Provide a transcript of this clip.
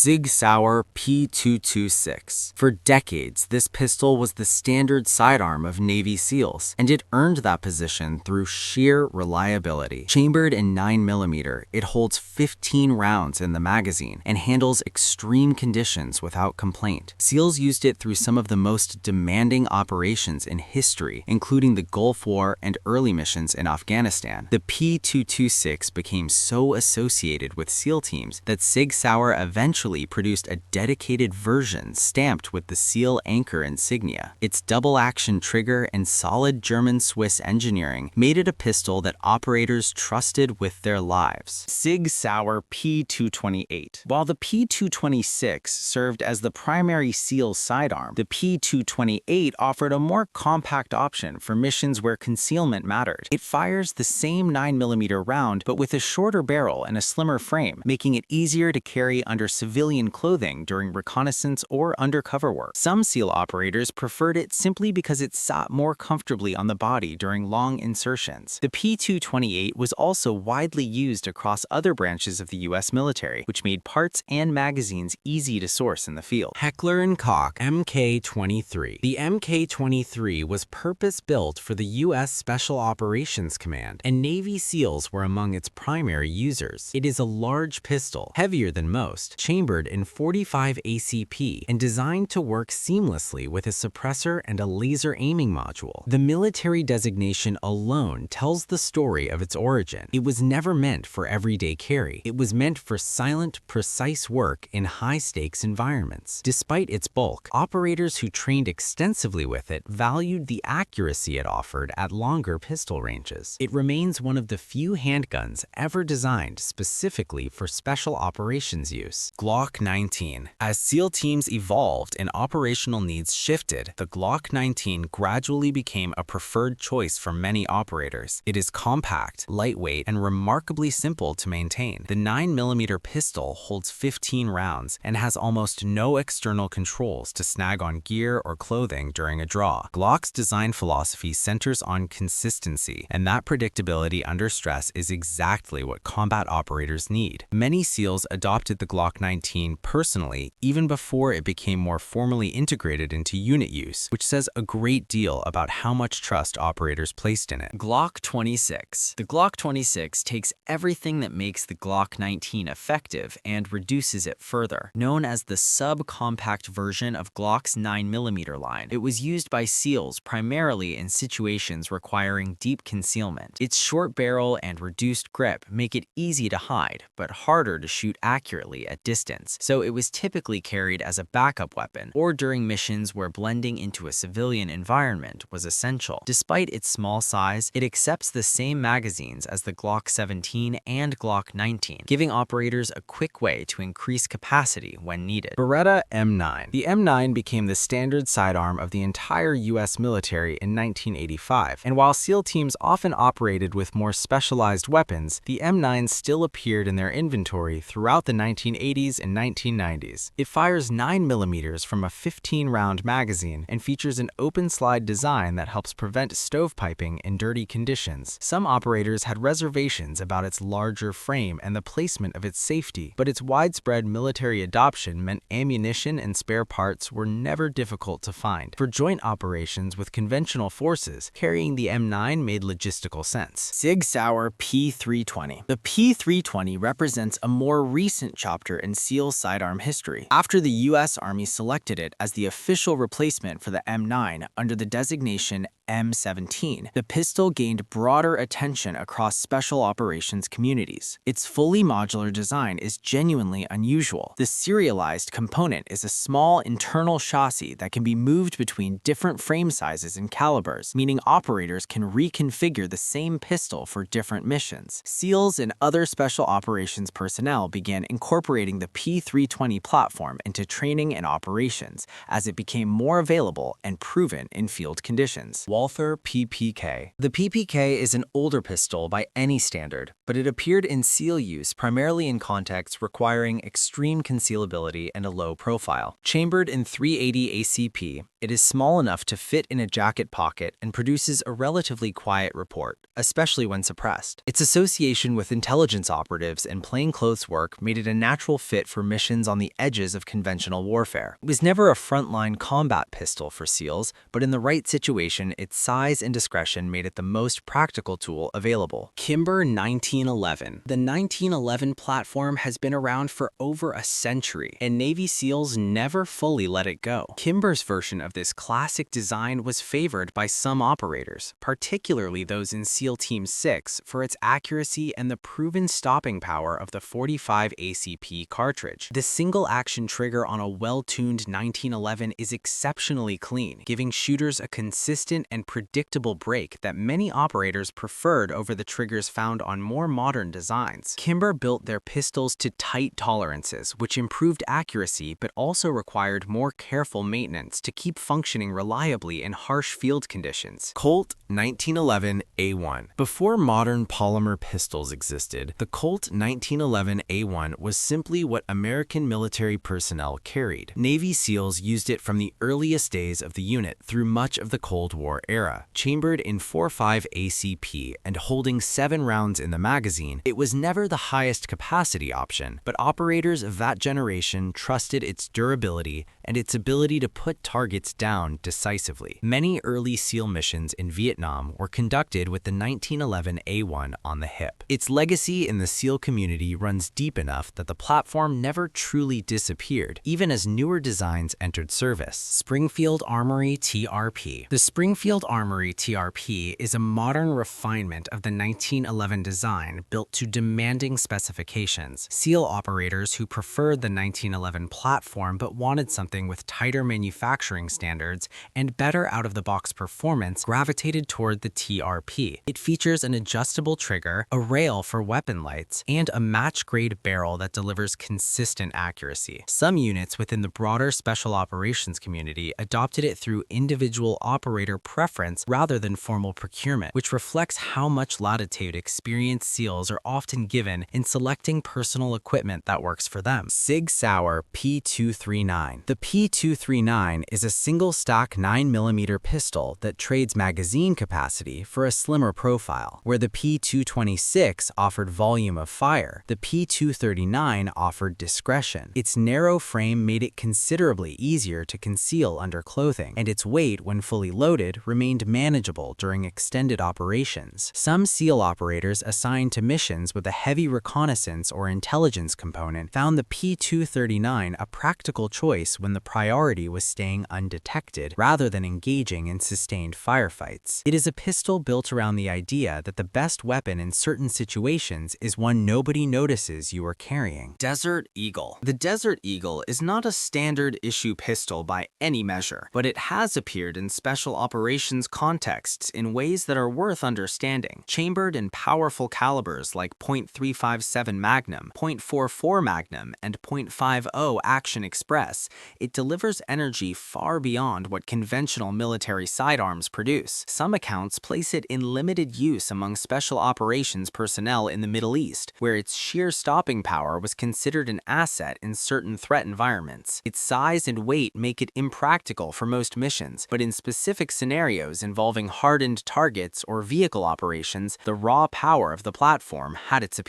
Sig Sauer P226. For decades, this pistol was the standard sidearm of Navy SEALs, and it earned that position through sheer reliability. Chambered in 9mm, it holds 15 rounds in the magazine and handles extreme conditions without complaint. SEALs used it through some of the most demanding operations in history, including the Gulf War and early missions in Afghanistan. The P226 became so associated with SEAL teams that Sig Sauer eventually produced a dedicated version stamped with the SEAL anchor insignia. Its double-action trigger and solid German-Swiss engineering made it a pistol that operators trusted with their lives. Sig Sauer P228. While the P226 served as the primary SEAL sidearm, the P228 offered a more compact option for missions where concealment mattered. It fires the same 9mm round, but with a shorter barrel and a slimmer frame, making it easier to carry under civilian clothing during reconnaissance or undercover work. Some SEAL operators preferred it simply because it sat more comfortably on the body during long insertions. The P228 was also widely used across other branches of the U.S. military, which made parts and magazines easy to source in the field. Heckler & Koch Mk23. The Mk23 was purpose-built for the U.S. Special Operations Command, and Navy SEALs were among its primary users. It is a large pistol, heavier than most, chambered in 45 ACP, and designed to work seamlessly with a suppressor and a laser aiming module. The military designation alone tells the story of its origin. It was never meant for everyday carry. It was meant for silent, precise work in high-stakes environments. Despite its bulk, operators who trained extensively with it valued the accuracy it offered at longer pistol ranges. It remains one of the few handguns ever designed specifically for special operations use. Glock 19. As SEAL teams evolved and operational needs shifted, the Glock 19 gradually became a preferred choice for many operators. It is compact, lightweight, and remarkably simple to maintain. The 9mm pistol holds 15 rounds and has almost no external controls to snag on gear or clothing during a draw. Glock's design philosophy centers on consistency, and that predictability under stress is exactly what combat operators need. Many SEALs adopted the Glock 19 personally even before it became more formally integrated into unit use, which says a great deal about how much trust operators placed in it. Glock 26. The Glock 26 takes everything that makes the Glock 19 effective and reduces it further. Known as the subcompact version of Glock's 9mm line, it was used by SEALs primarily in situations requiring deep concealment. Its short barrel and reduced grip make it easy to hide, but harder to shoot accurately at distance, so it was typically carried as a backup weapon or during missions where blending into a civilian environment was essential. Despite its small size, it accepts the same magazines as the Glock 17 and Glock 19, giving operators a quick way to increase capacity when needed. Beretta M9. The M9 became the standard sidearm of the entire U.S. military in 1985, and while SEAL teams often operated with more specialized weapons, the M9 still appeared in their inventory throughout the 1980s and 1990s. It fires 9mm from a 15-round magazine and features an open-slide design that helps prevent stovepiping in dirty conditions. Some operators had reservations about its larger frame and the placement of its safety, but its widespread military adoption meant ammunition and spare parts were never difficult to find. For joint operations with conventional forces, carrying the M9 made logistical sense. Sig Sauer P320. The P320 represents a more recent chapter in SEAL sidearm history. After the U.S. Army selected it as the official replacement for the M9 under the designation M17, the pistol gained broader attention across special operations communities. Its fully modular design is genuinely unusual. The serialized component is a small internal chassis that can be moved between different frame sizes and calibers, meaning operators can reconfigure the same pistol for different missions. SEALs and other special operations personnel began incorporating the P320 platform into training and operations as it became more available and proven in field conditions. Walther PPK. The PPK is an older pistol by any standard, but it appeared in SEAL use primarily in contexts requiring extreme concealability and a low profile. Chambered in 380 ACP, It is small enough to fit in a jacket pocket and produces a relatively quiet report, especially when suppressed. Its association with intelligence operatives and plainclothes work made it a natural fit for missions on the edges of conventional warfare. It was never a frontline combat pistol for SEALs, but in the right situation, its size and discretion made it the most practical tool available. Kimber 1911. The 1911 platform has been around for over a century, and Navy SEALs never fully let it go. Kimber's version of this classic design was favored by some operators, particularly those in SEAL Team 6, for its accuracy and the proven stopping power of the 45 ACP cartridge. The single-action trigger on a well-tuned 1911 is exceptionally clean, giving shooters a consistent and predictable break that many operators preferred over the triggers found on more modern designs. Kimber built their pistols to tight tolerances, which improved accuracy but also required more careful maintenance to keep functioning reliably in harsh field conditions. Colt 1911A1. Before modern polymer pistols existed, the Colt 1911A1 was simply what American military personnel carried. Navy SEALs used it from the earliest days of the unit through much of the Cold War era. Chambered in 45 ACP and holding 7 rounds in the magazine, it was never the highest capacity option, but operators of that generation trusted its durability and its ability to put targets down decisively. Many early SEAL missions in Vietnam were conducted with the 1911A1 on the hip. Its legacy in the SEAL community runs deep enough that the platform never truly disappeared, even as newer designs entered service. Springfield Armory TRP. The Springfield Armory TRP is a modern refinement of the 1911 design built to demanding specifications. SEAL operators who preferred the 1911 platform but wanted something with tighter manufacturing standards and better out-of-the-box performance gravitated toward the TRP. It features an adjustable trigger, a rail for weapon lights, and a match-grade barrel that delivers consistent accuracy. Some units within the broader special operations community adopted it through individual operator preference rather than formal procurement, which reflects how much latitude experienced SEALs are often given in selecting personal equipment that works for them. Sig Sauer P239. The P239 is a single-stock 9mm pistol that trades magazine capacity for a slimmer profile. Where the P226 offered volume of fire, the P239 offered discretion. Its narrow frame made it considerably easier to conceal under clothing, and its weight, when fully loaded, remained manageable during extended operations. Some SEAL operators assigned to missions with a heavy reconnaissance or intelligence component found the P239 a practical choice when the priority was staying undetected rather than engaging in sustained firefights. It is a pistol built around the idea that the best weapon in certain situations is one nobody notices you are carrying. Desert Eagle. The Desert Eagle is not a standard issue pistol by any measure, but it has appeared in special operations contexts in ways that are worth understanding. Chambered in powerful calibers like .357 Magnum, .44 Magnum, and .50 Action Express, it delivers energy far beyond what conventional military sidearms produce. Some accounts place it in limited use among special operations personnel in the Middle East, where its sheer stopping power was considered an asset in certain threat environments. Its size and weight make it impractical for most missions, but in specific scenarios involving hardened targets or vehicle operations, the raw power of the platform had its appeal.